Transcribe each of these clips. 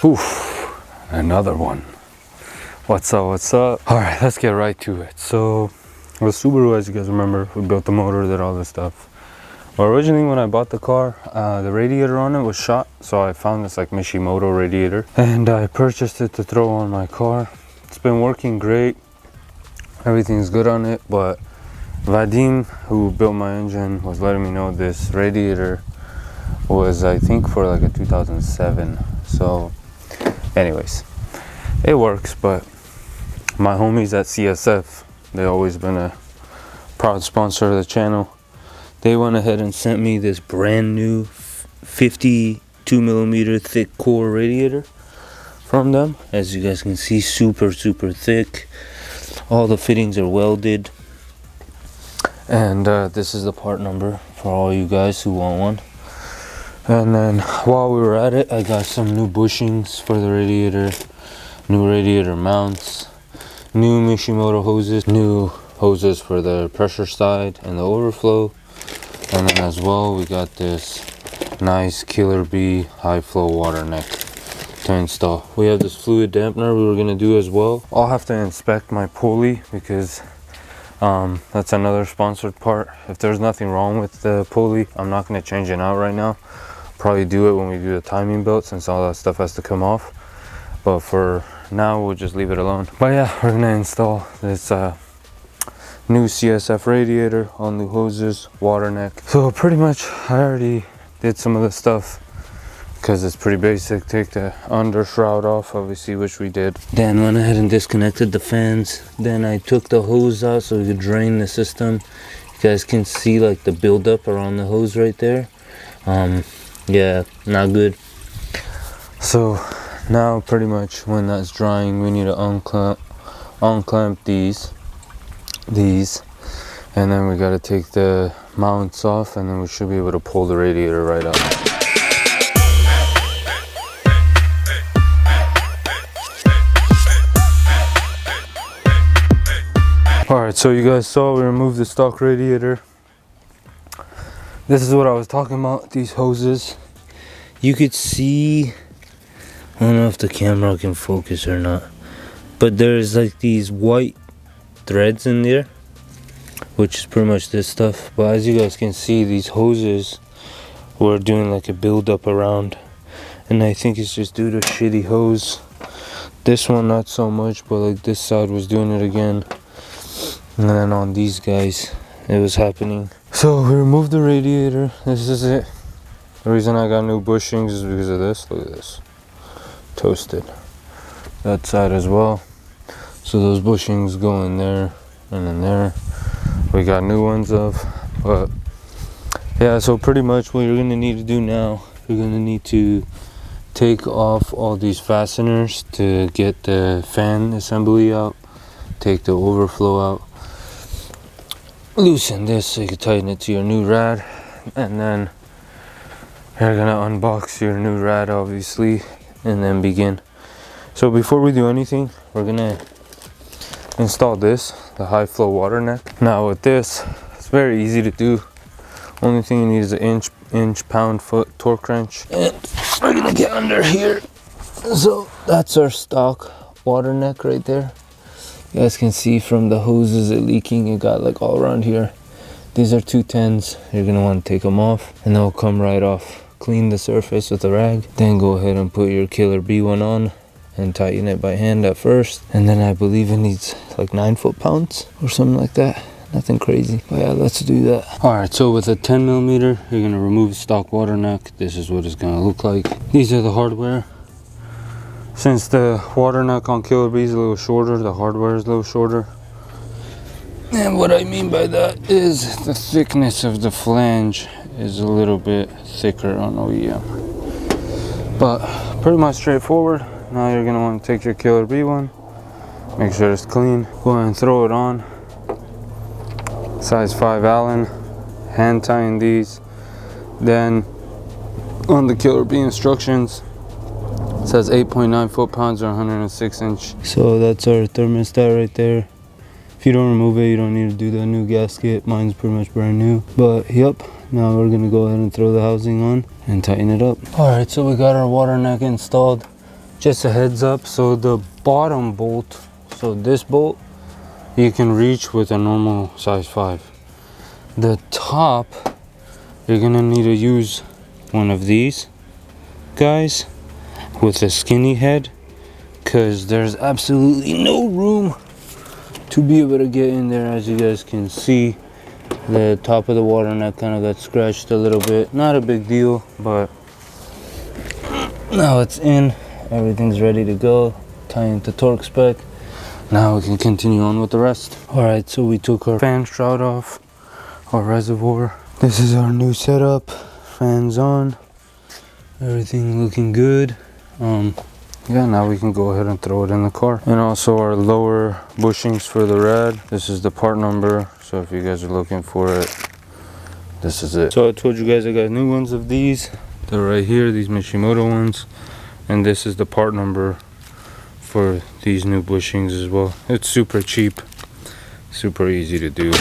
Oof, another one. What's up, what's up? All right, let's get right to it. So with Subaru, as you guys remember, we built the motor, did all this stuff. Well, originally when I bought the car, the radiator on it was shot, so I found this like Mishimoto radiator and I purchased it to throw on my car. It's been working great, everything's good on it, but Vadim, who built my engine, was letting me know this radiator was, I think, for like a 2007. So anyways, it works, but my homies at CSF, they've always been a proud sponsor of the channel. They went ahead and sent me this brand new 52mm thick core radiator from them. As you guys can see, super thick. All the fittings are welded. And this is the part number for all you guys who want one. And then while we were at it, I got some new bushings for the radiator, new radiator mounts, new Mishimoto hoses, new hoses for the pressure side and the overflow. And then as well, we got this nice Killer B high flow water neck to install. We have this fluid dampener we were gonna do as well. I'll have to inspect my pulley because that's another sponsored part. If there's nothing wrong with the pulley, I'm not gonna change it out right now. Probably do it when we do the timing belt, since all that stuff has to come off. But for now, we'll just leave it alone. But yeah, we're gonna install this new CSF radiator, all new hoses, water neck. So pretty much I already did some of the stuff because it's pretty basic. Take the under shroud off, obviously, which we did. Then went ahead and disconnected the fans. Then I took the hose out so we could drain the system. You guys can see like the buildup around the hose right there. Yeah, not good. So now pretty much when that's drying, we need to unclamp these, and then we got to take the mounts off, and then we should be able to pull the radiator right out. Alright, so you guys saw we removed the stock radiator. This is what I was talking about, these hoses. You could see, I don't know if the camera can focus or not, but there's like these white threads in there, which is pretty much this stuff. But as you guys can see, these hoses were doing like a build-up around, and I think it's just due to shitty hose. This one not so much, but like this side was doing it again. And then on these guys, it was happening. So we removed the radiator. This is it. The reason I got new bushings is because of this. Look at this. Toasted. That side as well. So those bushings go in there and in there. We got new ones of. But yeah, so pretty much what you're going to need to do now, you're going to need to take off all these fasteners to get the fan assembly out. Take the overflow out. Loosen this so you can tighten it to your new rad, and then you're gonna unbox your new rad, obviously, and then begin. So before we do anything, we're gonna install this, the high flow water neck. Now with this, it's very easy to do. Only thing you need is an inch pound foot torque wrench, and we're gonna get under here. So that's our stock water neck right there. You guys can see from the hoses it leaking, it got like all around here. These are 210s. You're gonna want to take them off and they'll come right off. Clean the surface with a rag, then go ahead and put your Killer B one on and tighten it by hand at first. And then I believe it needs like 9 foot-pounds or something like that. Nothing crazy, but yeah, let's do that. All right, so with a 10mm, you're gonna remove the stock water neck. This is what it's gonna look like. These are the hardware. Since the water neck on Killer B is a little shorter, the hardware is a little shorter. And what I mean by that is the thickness of the flange is a little bit thicker on OEM. But pretty much straightforward. Now you're gonna want to take your Killer B one, make sure it's clean, go ahead and throw it on. Size 5 Allen, hand tying these. Then on the Killer B instructions, it says 8.9 foot-pounds or 106 inch. So that's our thermostat right there. If you don't remove it, you don't need to do the new gasket. Mine's pretty much brand new. But yep, now we're gonna go ahead and throw the housing on and tighten it up. All right, so we got our water neck installed. just a heads up, so the bottom bolt, so this bolt you can reach with a normal size 5. The top, you're gonna need to use one of these guys with a skinny head, because there's absolutely no room to be able to get in there. As you guys can see, the top of the water neck kind of got scratched a little bit. Not a big deal, but now it's in. Everything's ready to go. Tying the torque spec. Now we can continue on with the rest. Alright, so we took our fan shroud off, our reservoir. This is our new setup. Fans on. Everything looking good. Yeah, now we can go ahead and throw it in the car. And also our lower bushings for the rad. This is the part number, so if you guys are looking for it, this is it. So I told you guys I got new ones of these. They're right here, these Mishimoto ones. And this is the part number for these new bushings as well. It's super cheap, super easy to do.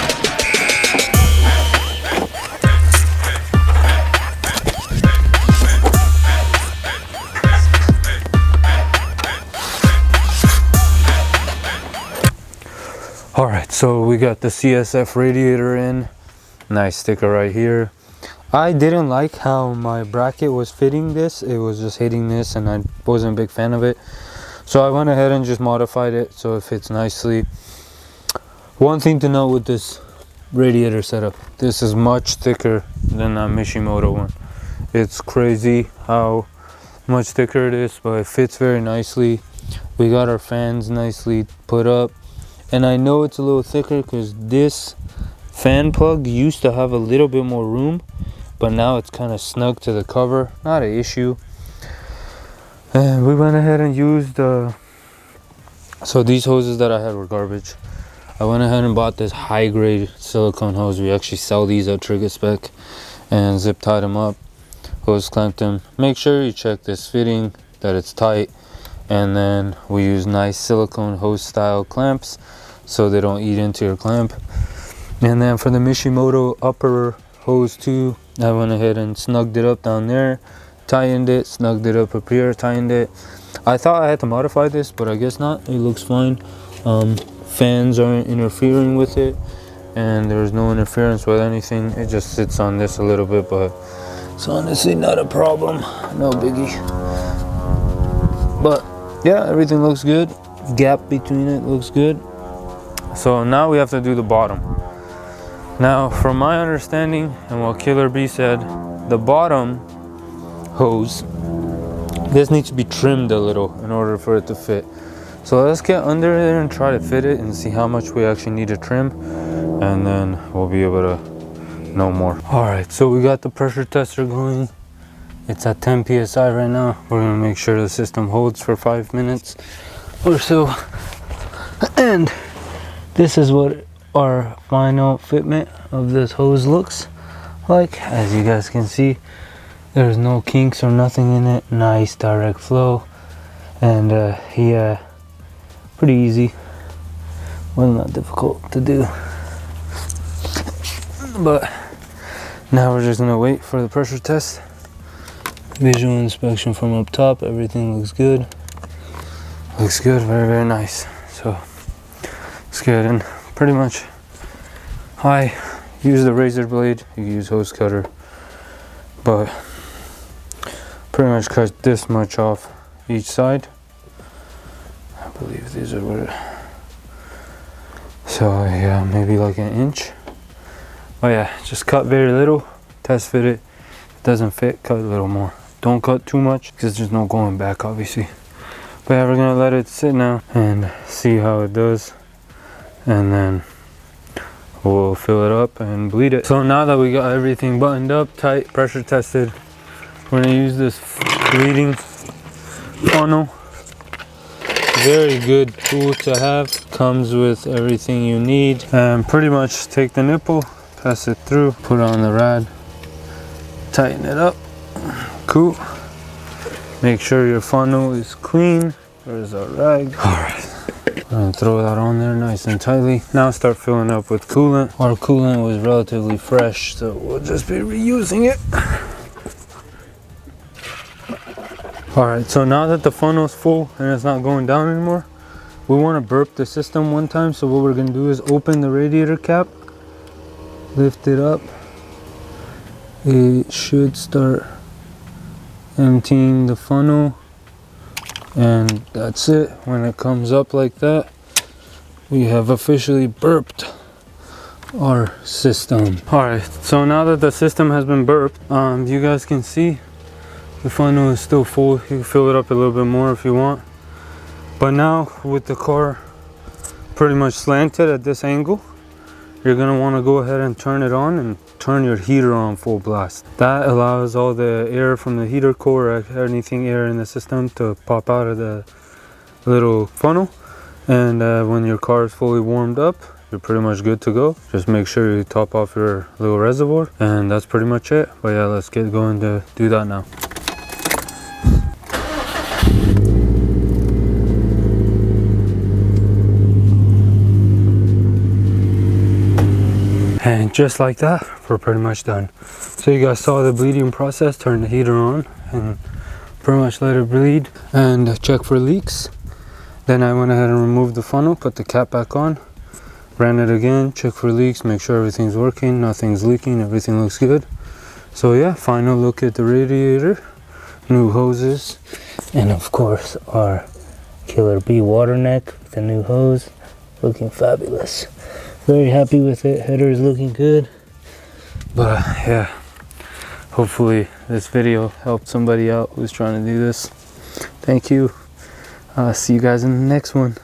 Alright, so we got the CSF radiator in. Nice sticker right here. I didn't like how my bracket was fitting this. It was just hitting this and I wasn't a big fan of it. So I went ahead and just modified it so it fits nicely. One thing to note with this radiator setup, this is much thicker than that Mishimoto one. It's crazy how much thicker it is, but it fits very nicely. We got our fans nicely put up. And I know it's a little thicker because this fan plug used to have a little bit more room, but now it's kind of snug to the cover. Not an issue. And we went ahead and used so these hoses that I had were garbage. I went ahead and bought this high grade silicone hose. We actually sell these at Trigga spec, and zip tied them up, hose clamped them. Make sure you check this fitting, that it's tight. And then we use nice silicone hose style clamps so they don't eat into your clamp. And then for the Mishimoto upper hose too, I went ahead and snugged it up down there, tightened it, snugged it up here, tightened it. I thought I had to modify this, but I guess not. It looks fine. Fans aren't interfering with it, and there's no interference with anything. It just sits on this a little bit, but it's honestly not a problem. No biggie. But yeah, everything looks good. Gap between it looks good. So now we have to do the bottom. Now, from my understanding and what Killer B said, the bottom hose, this needs to be trimmed a little in order for it to fit. So let's get under there and try to fit it and see how much we actually need to trim, and then we'll be able to know more. All right, so we got the pressure tester going. It's at 10 psi right now. We're gonna make sure the system holds for 5 minutes or so. And this is what our final fitment of this hose looks like. As you guys can see, there's no kinks or nothing in it. Nice direct flow. And yeah, pretty easy. Well, not difficult to do. But now we're just gonna wait for the pressure test. Visual inspection from up top. Everything looks good. Looks good, very, very nice. So it's good. And pretty much I use the razor blade. You can use hose cutter, but pretty much cut this much off each side. I believe these are what so yeah, maybe like an inch. Oh yeah, just cut very little, test fit it. If it doesn't fit, cut a little more. Don't cut too much because there's no going back, obviously. But yeah, we're gonna let it sit now and see how it does, and then we'll fill it up and bleed it. So now that we got everything buttoned up, tight, pressure tested, we're gonna use this bleeding funnel. Very good tool to have. Comes with everything you need. And pretty much take the nipple, pass it through, put it on the rad, tighten it up. Cool. Make sure your funnel is clean. There's our rag. Alright. I'm gonna throw that on there nice and tightly. Now start filling up with coolant. Our coolant was relatively fresh, so we'll just be reusing it. Alright, so now that the funnel is full and it's not going down anymore, we want to burp the system one time. So what we're going to do is open the radiator cap, lift it up. It should start emptying the funnel, and that's it. When it comes up like that, we have officially burped our system. Alright, so now that the system has been burped, you guys can see the funnel is still full. You can fill it up a little bit more if you want. But now with the car pretty much slanted at this angle, you're gonna want to go ahead and turn it on and turn your heater on full blast. That allows all the air from the heater core or anything air in the system to pop out of the little funnel. And when your car is fully warmed up, you're pretty much good to go. Just make sure you top off your little reservoir, and that's pretty much it. But yeah, let's get going to do that now. And just like that, we're pretty much done. So you guys saw the bleeding process. Turn the heater on and pretty much let it bleed and check for leaks. Then I went ahead and removed the funnel, put the cap back on, ran it again, check for leaks, make sure everything's working, nothing's leaking, everything looks good. So yeah, final look at the radiator, new hoses, and of course our Killer B water neck with the new hose, looking fabulous. Very happy with it. Header is looking good. But yeah, hopefully this video helped somebody out who's trying to do this. Thank you. See you guys in the next one.